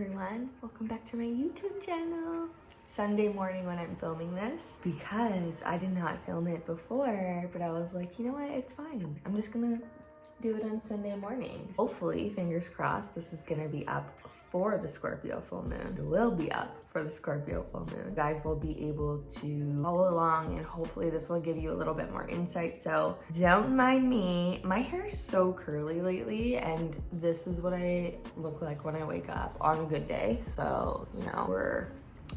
everyone, welcome back to my YouTube channel. Sunday morning when I'm filming this because I did not film it before, but I was like, you know what, it's fine. I'm just gonna do it on Sunday mornings. Hopefully, fingers crossed, this is gonna be up for the Scorpio full moon. It will be up for the Scorpio full moon. You guys will be able to follow along and hopefully this will give you a little bit more insight. So don't mind me. My hair is so curly lately and this is what I look like when I wake up on a good day. So, you know, we're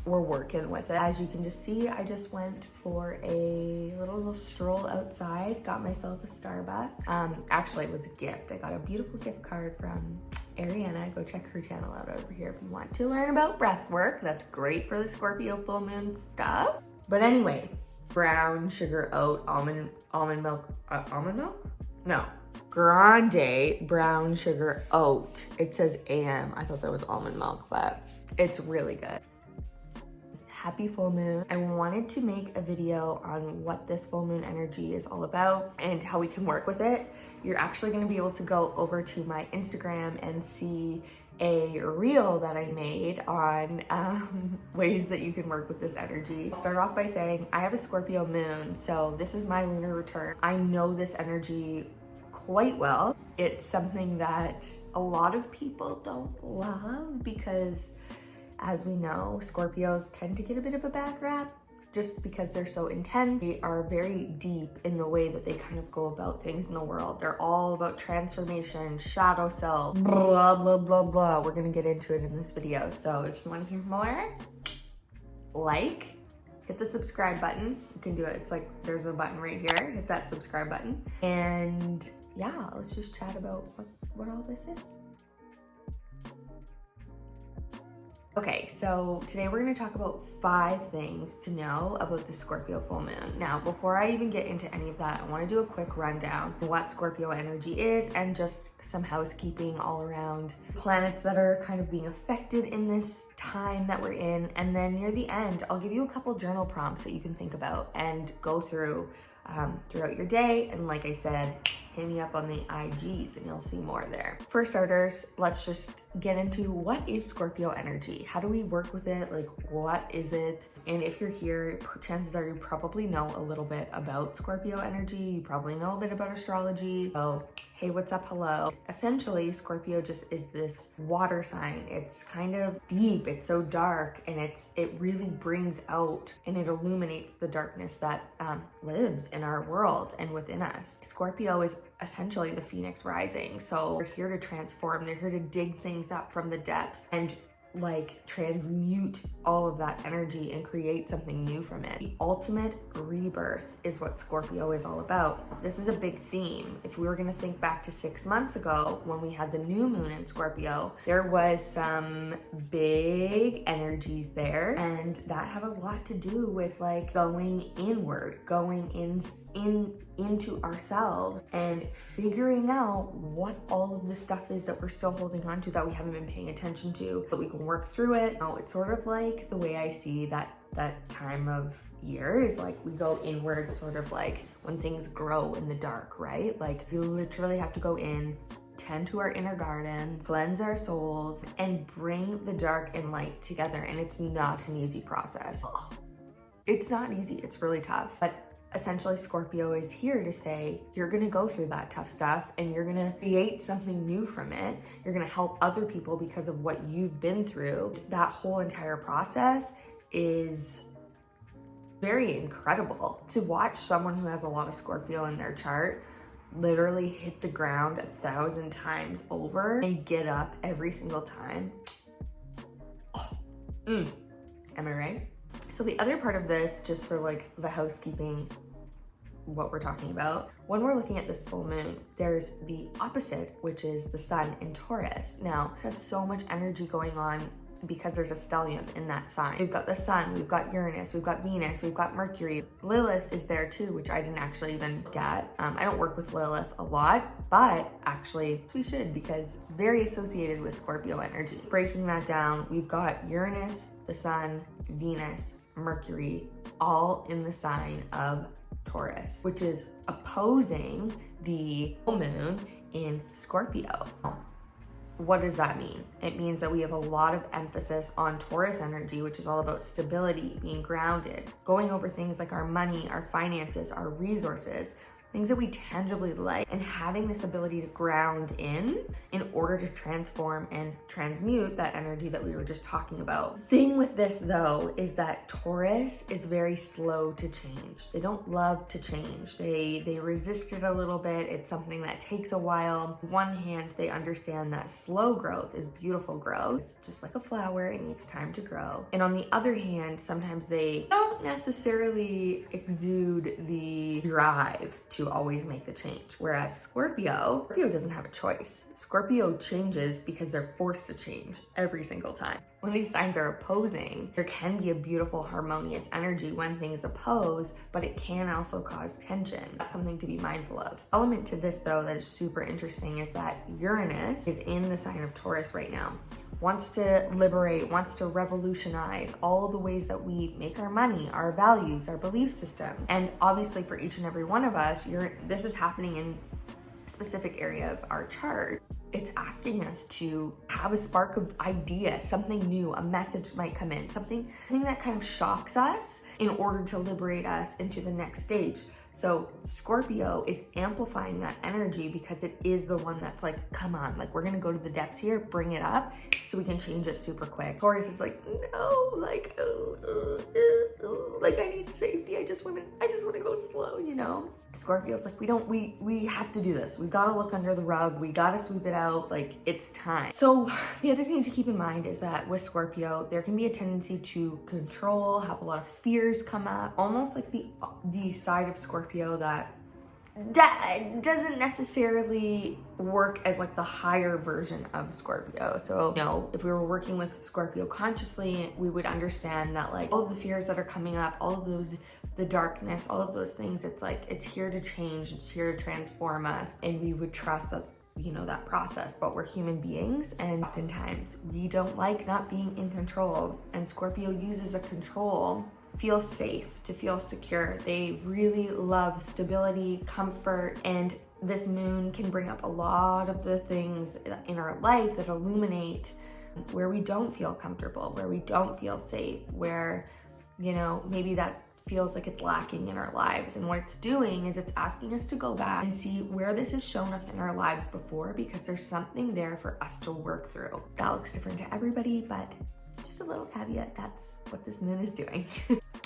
working with it. As you can just see, I just went for a little stroll outside, got myself a Starbucks. Actually, it was a gift. I got a beautiful gift card from Ariana. Go check her channel out over here if you want to learn about breath work. That's great for the Scorpio full moon stuff. But anyway, brown sugar oat almond milk, almond milk? No. Grande brown sugar oat. It says AM. I thought that was almond milk, but it's really good. Happy full moon. I wanted to make a video on what this full moon energy is all about and how we can work with it. You're actually going to be able to go over to my Instagram and see a reel that I made on ways that you can work with this energy. I'll start off by saying I have a Scorpio moon, so this is my lunar return. I know this energy quite well. It's something that a lot of people don't love because, as we know, Scorpios tend to get a bit of a bad rap just because they're so intense. They are very deep in the way that they kind of go about things in the world. They're all about transformation, shadow self, blah, blah, blah, blah. We're gonna get into it in this video. So if you wanna hear more, hit the subscribe button. You can do it. It's like, there's a button right here. Hit that subscribe button. And yeah, let's just chat about what all this is. Okay, so today we're gonna talk about 5 things to know about the Scorpio full moon. Now, before I even get into any of that, I wanna do a quick rundown of what Scorpio energy is and just some housekeeping all around planets that are kind of being affected in this time that we're in. And then near the end, I'll give you a couple journal prompts that you can think about and go through throughout your day. And like I said, hit me up on the IGs and you'll see more there. For starters, let's just get into what is Scorpio energy? How do we work with it? Like, what is it? And if you're here, chances are you probably know a little bit about Scorpio energy. You probably know a bit about astrology. So, hey, what's up? Hello. Essentially, Scorpio just is this water sign. It's kind of deep, it's so dark, and it really brings out and it illuminates the darkness that lives in our world and within us. Scorpio is essentially the phoenix rising. So they're here to transform. They're here to dig things up from the depths and like transmute all of that energy and create something new from it. The ultimate rebirth is what Scorpio is all about. This is a big theme. If we were going to think back to 6 months ago when we had the new moon in Scorpio, there was some big energies there, and that had a lot to do with like going inward, going into ourselves and figuring out what all of the stuff is that we're still holding on to that we haven't been paying attention to, that we can work through it. Oh, it's sort of like the way I see that time of year is like we go inward, sort of like when things grow in the dark, right? Like we literally have to go in, tend to our inner garden, cleanse our souls, and bring the dark and light together. And it's not an easy process. It's not easy, it's really tough. But essentially, Scorpio is here to say, you're gonna go through that tough stuff and you're gonna create something new from it. You're gonna help other people because of what you've been through. That whole entire process is very incredible. To watch someone who has a lot of Scorpio in their chart literally hit the ground 1,000 times over and get up every single time. Am I right? So the other part of this, just for like the housekeeping, what we're talking about, when we're looking at this full moon, there's the opposite, which is the sun in Taurus. Now, there's so much energy going on because there's a stellium in that sign. We've got the sun, we've got Uranus, we've got Venus, we've got Mercury. Lilith is there too, which I didn't actually even look at. I don't work with Lilith a lot, but actually we should because very associated with Scorpio energy. Breaking that down, we've got Uranus, the sun, Venus, Mercury, all in the sign of Taurus, which is opposing the full moon in Scorpio. what does that mean? It means that we have a lot of emphasis on Taurus energy, which is all about stability, being grounded, going over things like our money, our finances, our resources, things that we tangibly like, and having this ability to ground in order to transform and transmute that energy that we were just talking about. The thing with this though is that Taurus is very slow to change. They don't love to change. They resist it a little bit. It's something that takes a while. On one hand, they understand that slow growth is beautiful growth. It's just like a flower, it needs time to grow. And on the other hand, sometimes they don't necessarily exude the drive to always make the change. Whereas Scorpio doesn't have a choice. Scorpio changes because they're forced to change every single time. When these signs are opposing, there can be a beautiful harmonious energy when things oppose, but it can also cause tension. That's something to be mindful of. Element to this though that is super interesting is that Uranus is in the sign of Taurus right now. Wants to liberate, wants to revolutionize all the ways that we make our money, our values, our belief system. And obviously for each and every one of us, this is happening in a specific area of our chart. It's asking us to have a spark of idea, something new, a message might come in, something that kind of shocks us in order to liberate us into the next stage. So Scorpio is amplifying that energy because it is the one that's like, come on, like we're gonna go to the depths here, bring it up so we can change it super quick. Taurus is like, no, like, like I need safety. I just wanna go slow, you know? Scorpio's like, we have to do this. We gotta look under the rug. We gotta sweep it out. Like it's time. So the other thing to keep in mind is that with Scorpio, there can be a tendency to control, have a lot of fears come up, almost like the side of Scorpio that doesn't necessarily work as like the higher version of Scorpio. So, you know, if we were working with Scorpio consciously, we would understand that like all of the fears that are coming up, all of those, the darkness, all of those things, it's like, it's here to change, it's here to transform us. And we would trust that, you know, that process, but we're human beings and oftentimes we don't like not being in control. And Scorpio uses a control feel safe, to feel secure. They really love stability, comfort, and this moon can bring up a lot of the things in our life that illuminate where we don't feel comfortable, where we don't feel safe, where, you know, maybe that feels like it's lacking in our lives. And what it's doing is it's asking us to go back and see where this has shown up in our lives before, because there's something there for us to work through. That looks different to everybody, but just a little caveat, that's what this moon is doing.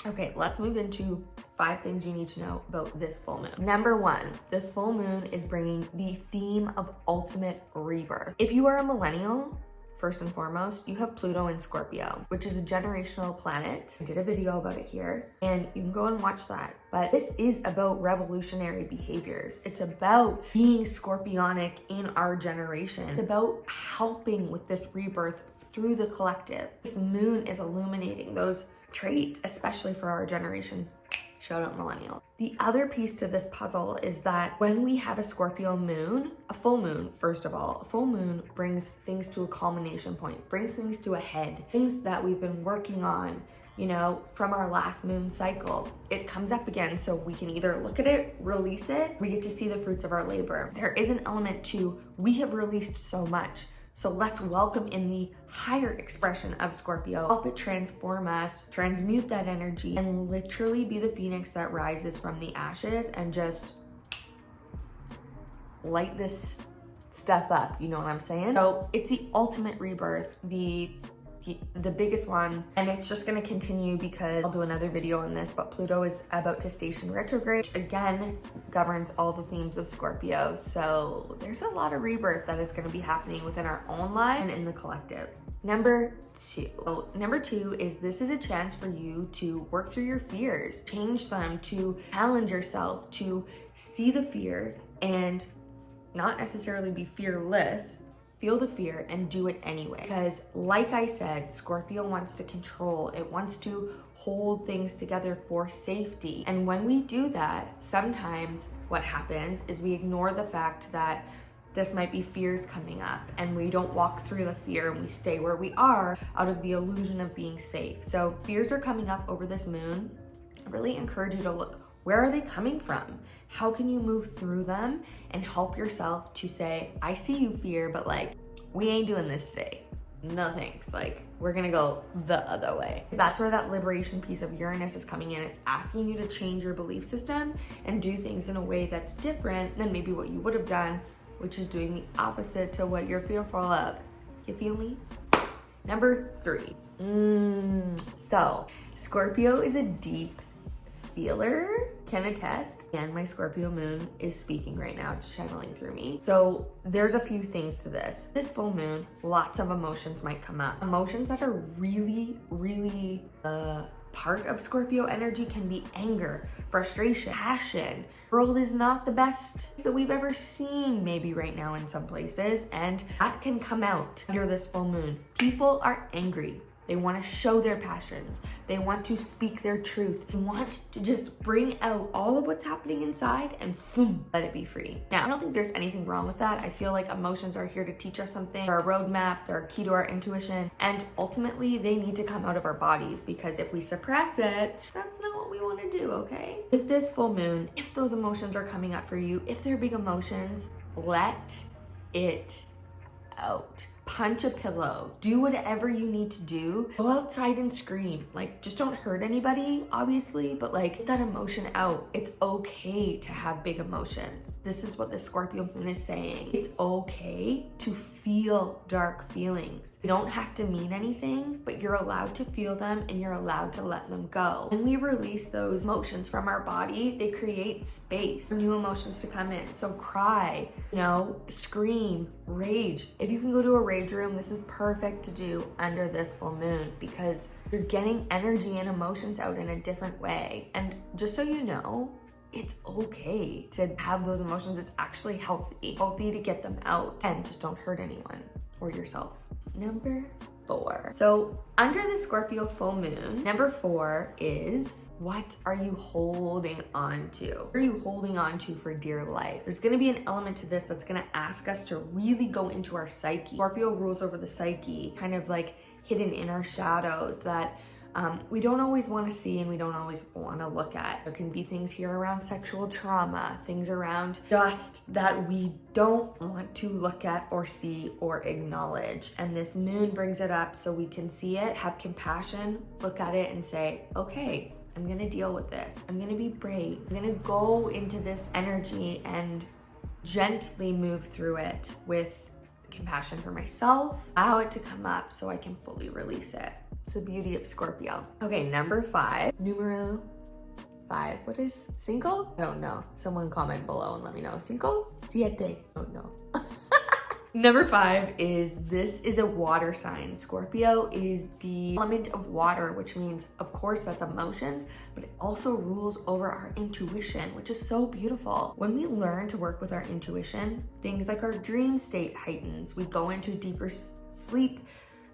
Okay, let's move into 5 things you need to know about this full moon. Number 1, this full moon is bringing the theme of ultimate rebirth. If you are a millennial, first and foremost, you have Pluto in Scorpio, which is a generational planet. I did a video about it here, and you can go and watch that. But this is about revolutionary behaviors. It's about being scorpionic in our generation. It's about helping with this rebirth through the collective. This moon is illuminating those traits, especially for our generation. Shout out millennial. The other piece to this puzzle is that when we have a Scorpio moon, a full moon, first of all, a full moon brings things to a culmination point, brings things to a head, things that we've been working on, you know, from our last moon cycle. It comes up again, so we can either look at it, release it, we get to see the fruits of our labor. There is an element to, we have released so much, so let's welcome in the higher expression of Scorpio, help it transform us, transmute that energy, and literally be the phoenix that rises from the ashes and just light this stuff up, you know what I'm saying? So it's the ultimate rebirth, the biggest one, and it's just going to continue because I'll do another video on this, but Pluto is about to station retrograde, which again governs all the themes of Scorpio. So there's a lot of rebirth that is going to be happening within our own life and in the collective. Number 2 is this is a chance for you to work through your fears, change them, to challenge yourself, to see the fear and not necessarily be fearless. Feel the fear and do it anyway. Because like I said, Scorpio wants to control. It wants to hold things together for safety. And when we do that, sometimes what happens is we ignore the fact that this might be fears coming up and we don't walk through the fear and we stay where we are out of the illusion of being safe. So fears are coming up over this moon. I really encourage you to look, where are they coming from? How can you move through them and help yourself to say, I see you, fear, but like, we ain't doing this today. No thanks. Like, we're gonna go the other way. That's where that liberation piece of Uranus is coming in. It's asking you to change your belief system and do things in a way that's different than maybe what you would have done, which is doing the opposite to what you're fearful of. You feel me? Number 3. So Scorpio is a deep feeler, can attest, and my Scorpio moon is speaking right now. It's channeling through me. So there's a few things to this. This full moon, lots of emotions might come up. Emotions that are really part of Scorpio energy can be anger, frustration, passion. The world is not the best that we've ever seen maybe right now in some places, and that can come out under this full moon. People are angry. They want to show their passions. They want to speak their truth. They want to just bring out all of what's happening inside and boom, let it be free. Now, I don't think there's anything wrong with that. I feel like emotions are here to teach us something. They're a roadmap. They're a key to our intuition. And ultimately, they need to come out of our bodies, because if we suppress it, that's not what we want to do, okay? With this full moon, if those emotions are coming up for you, if they're big emotions, let it out. Punch a pillow. Do whatever you need to do. Go outside and scream. Like, just don't hurt anybody, obviously, but like, get that emotion out. It's okay to have big emotions. This is what the Scorpio moon is saying. It's okay to feel dark feelings. They don't have to mean anything, but you're allowed to feel them and you're allowed to let them go. When we release those emotions from our body, they create space for new emotions to come in. So cry, scream, rage. If you can go to a rage room, this is perfect to do under this full moon, because you're getting energy and emotions out in a different way. And just so you know, it's okay to have those emotions. It's actually healthy to get them out, and just don't hurt anyone or yourself. Number 4. So under the Scorpio full moon, number 4 is, what are you holding on to? What are you holding on to for dear life? There's gonna be an element to this that's gonna ask us to really go into our psyche. Scorpio rules over the psyche, kind of like hidden in our shadows that we don't always want to see and we don't always want to look at. There can be things here around sexual trauma, things around just that we don't want to look at or see or acknowledge. And this moon brings it up so we can see it, have compassion, look at it and say, okay, I'm going to deal with this. I'm going to be brave. I'm going to go into this energy and gently move through it with compassion for myself, allow it to come up so I can fully release it. It's the beauty of Scorpio. Okay, number 5. Numero 5. What is cinco? I don't know. Someone comment below and let me know. Cinco? Siete. Oh no. Number 5 is, this is a water sign. Scorpio is the element of water, which means, of course, that's emotions, but it also rules over our intuition, which is so beautiful. When we learn to work with our intuition, things like our dream state heightens. We go into deeper sleep,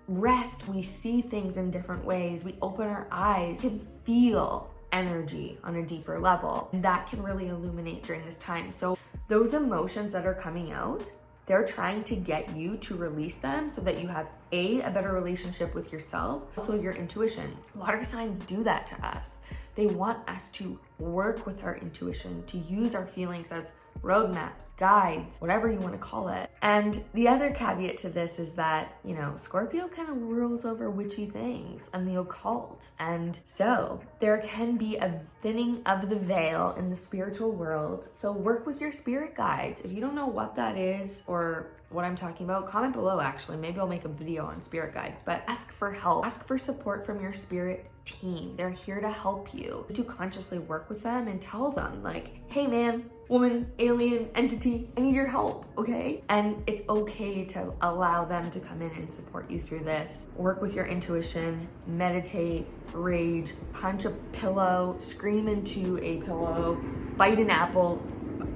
rest, we see things in different ways, we open our eyes, can feel energy on a deeper level. And that can really illuminate during this time. So those emotions that are coming out, they're trying to get you to release them so that you have a better relationship with yourself, also your intuition. Water signs do that to us. They want us to work with our intuition, to use our feelings as roadmaps, guides, whatever you want to call it. And the other caveat to this is that, Scorpio kind of rules over witchy things and the occult. And so there can be a thinning of the veil in the spiritual world. So work with your spirit guides. If you don't know what that is or what I'm talking about, comment below actually. Maybe I'll make a video on spirit guides, but ask for help. Ask for support from your spirit team. They're here to help you. To consciously work with them and tell them like, hey man, woman, alien, entity, I need your help, okay? And it's okay to allow them to come in and support you through this. Work with your intuition, meditate, rage, punch a pillow, scream into a pillow, bite an apple,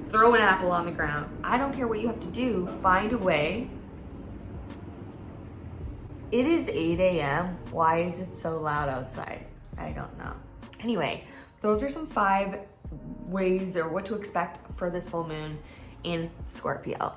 throw an apple on the ground. I don't care what you have to do. Find a way. It is 8 a.m. Why is it so loud outside? I don't know. Anyway, those are some 5 ways or what to expect for this full moon in Scorpio.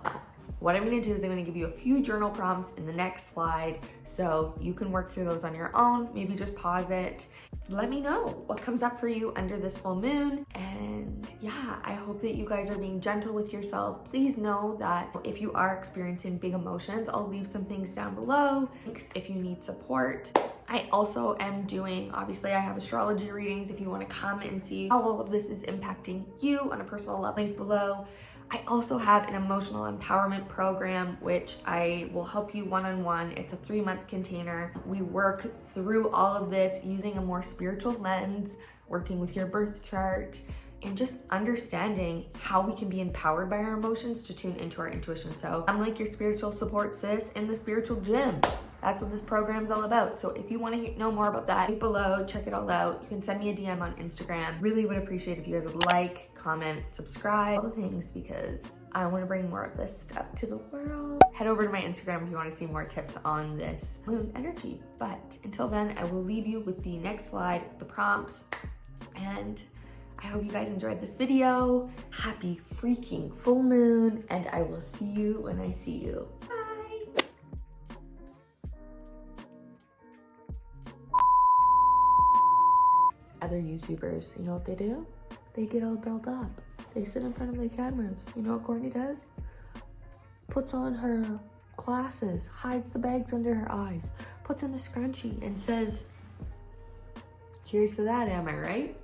what I'm gonna do is I'm gonna give you a few journal prompts in the next slide so you can work through those on your own. Maybe just pause it. Let me know what comes up for you under this full moon. And yeah, I hope that you guys are being gentle with yourself. Please know that if you are experiencing big emotions, I'll leave some things down below if you need support. I also am doing, obviously I have astrology readings if you want to come and see how all of this is impacting you on a personal level, link below. I also have an emotional empowerment program, which I will help you one-on-one. It's a 3-month container. We work through all of this using a more spiritual lens, working with your birth chart, and just understanding how we can be empowered by our emotions to tune into our intuition. So I'm like your spiritual support sis in the spiritual gym. That's what this program is all about. So if you want to know more about that, link below, check it all out. You can send me a DM on Instagram. Really would appreciate if you guys would like, comment, subscribe, all the things, because I want to bring more of this stuff to the world. Head over to my Instagram if you want to see more tips on this moon energy. But until then, I will leave you with the next slide, the prompts, and I hope you guys enjoyed this video. Happy freaking full moon, and I will see you when I see you. Other YouTubers, you know what they do? They get all dolled up. They sit in front of the cameras. You know what Courtney does? Puts on her glasses, hides the bags under her eyes, puts on a scrunchie, and says, "Cheers to that, am I right?"